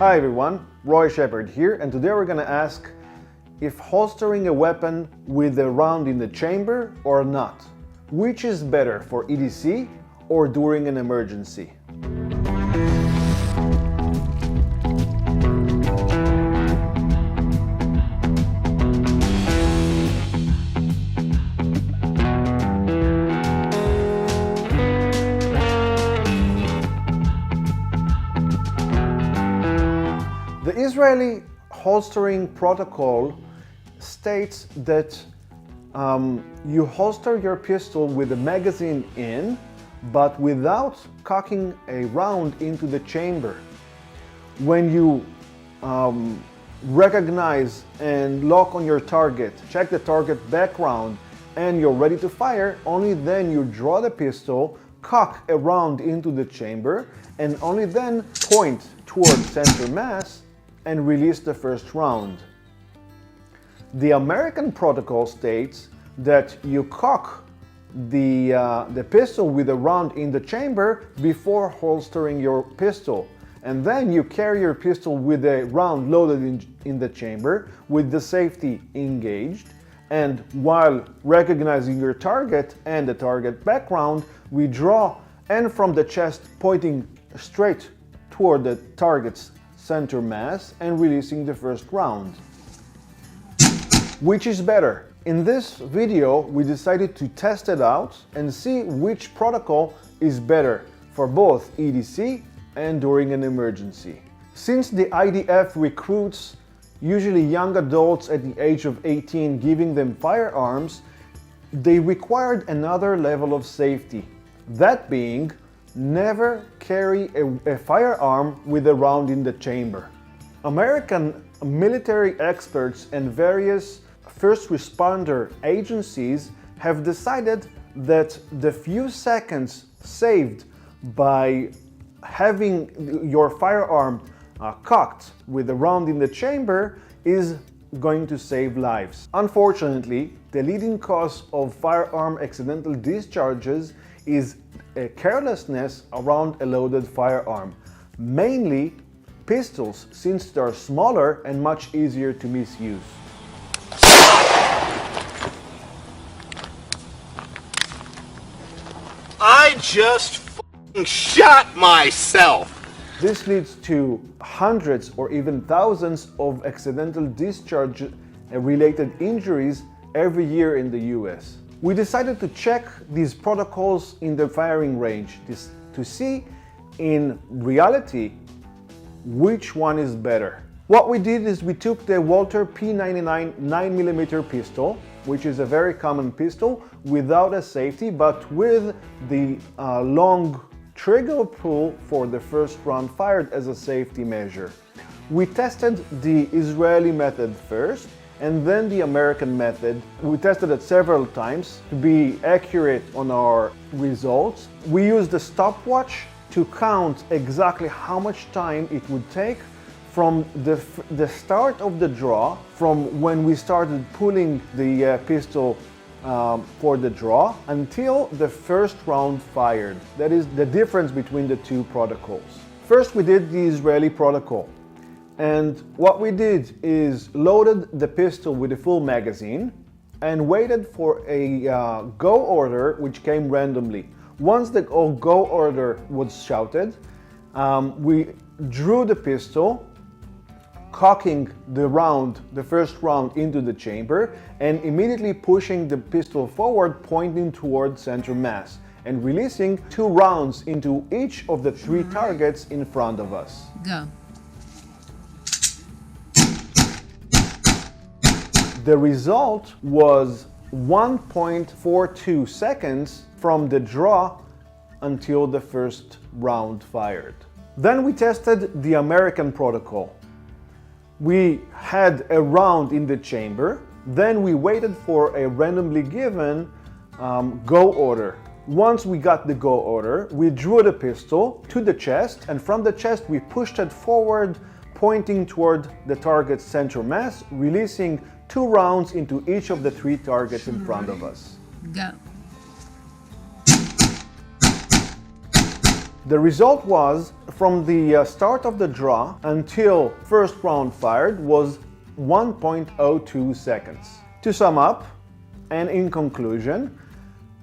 Hi everyone, Roy Shepard here, and today we're going to ask if holstering a weapon with a round in the chamber or not. Which is better for EDC or during an emergency? The Israeli holstering protocol states that you holster your pistol with the magazine in, but without cocking a round into the chamber. When you recognize and lock on your target, check the target background, and you're ready to fire, only then you draw the pistol, cock a round into the chamber, and only then point towards center mass and release the first round. The American protocol states that you cock the pistol with a round in the chamber before holstering your pistol, and then you carry your pistol with a round loaded in the chamber with the safety engaged, and while recognizing your target and the target background, we draw and from the chest pointing straight toward the target's center mass and releasing the first round. Which is better? In this video, we decided to test it out and see which protocol is better for both EDC and during an emergency. Since the IDF recruits usually young adults at the age of 18, giving them firearms, they required another level of safety. That being, never carry a firearm with a round in the chamber. American military experts and various first responder agencies have decided that the few seconds saved by having your firearm cocked with a round in the chamber is going to save lives. Unfortunately, the leading cause of firearm accidental discharges is a carelessness around a loaded firearm, mainly pistols, since they are smaller and much easier to misuse. I just f***ing shot myself! This leads to hundreds or even thousands of accidental discharge-related injuries every year in the US. We decided to check these protocols in the firing range to see in reality which one is better. What we did is we took the Walther P99 9mm pistol, which is a very common pistol, without a safety but with the long trigger pull for the first round fired as a safety measure. We tested the Israeli method first and then the American method. We tested it several times to be accurate on our results. We used a stopwatch to count exactly how much time it would take from the start of the draw, from when we started pulling the pistol for the draw until the first round fired. That is the difference between the two protocols. First, we did the Israeli protocol. And what we did is loaded the pistol with a full magazine and waited for a go order which came randomly. Once the go order was shouted, we drew the pistol, cocking the first round into the chamber and immediately pushing the pistol forward, pointing toward center mass and releasing 2 rounds into each of the 3 targets in front of us. Go. The result was 1.42 seconds from the draw until the first round fired. Then we tested the American protocol. We had a round in the chamber, then we waited for a randomly given go order. Once we got the go order, we drew the pistol to the chest, and from the chest we pushed it forward, pointing toward the target's center mass, releasing 2 rounds into each of the 3 targets in front of us. Go. The result was from the start of the draw until first round fired was 1.02 seconds. To sum up, and in conclusion,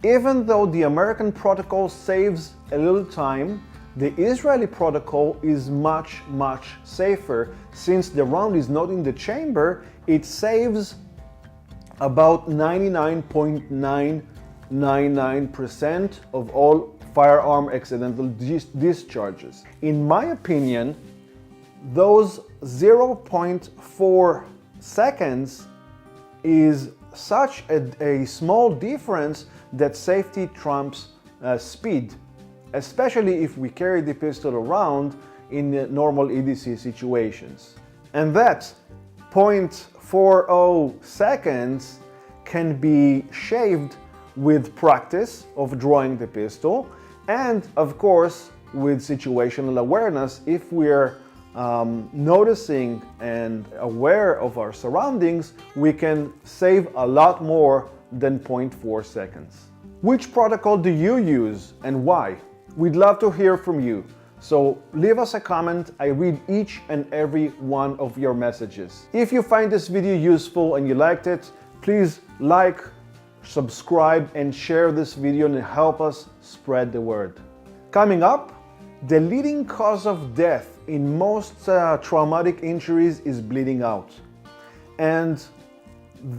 even though the American protocol saves a little time, the Israeli protocol is much safer. Since the round is not in the chamber, it saves about 99.999% of all firearm accidental discharges. In my opinion, those 0.4 seconds is such a small difference that safety trumps speed, especially if we carry the pistol around in normal EDC situations. And that 0.40 seconds can be shaved with practice of drawing the pistol and, of course, with situational awareness. If we're noticing and aware of our surroundings, we can save a lot more than 0.4 seconds. Which protocol do you use and why? We'd love to hear from you. So leave us a comment. I read each and every one of your messages. If you find this video useful and you liked it, please like, subscribe, and share this video and help us spread the word. Coming up, the leading cause of death in most traumatic injuries is bleeding out. And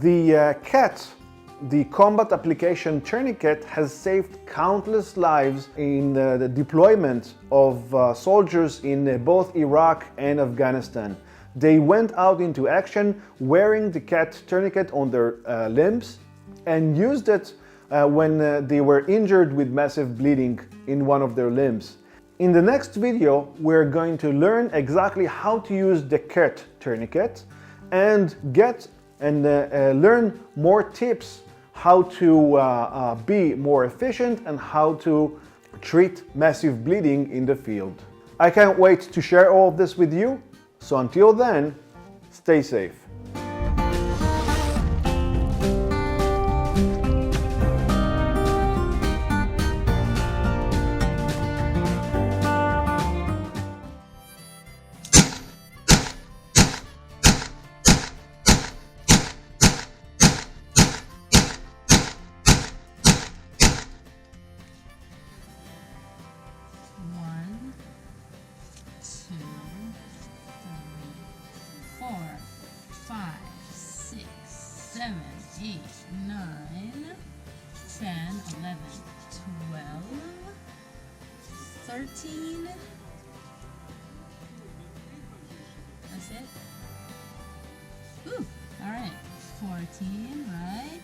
the CAT, the Combat Application Tourniquet, has saved countless lives in the deployment of soldiers in both Iraq and Afghanistan. They went out into action wearing the CAT tourniquet on their limbs and used it when they were injured with massive bleeding in one of their limbs. In the next video, we're going to learn exactly how to use the CAT tourniquet and learn more tips how to be more efficient and how to treat massive bleeding in the field. I can't wait to share all of this with you. So until then, stay safe. Seven, 8, 9, 10, 11, 12, 13. That's it. Ooh, all right. 14, right?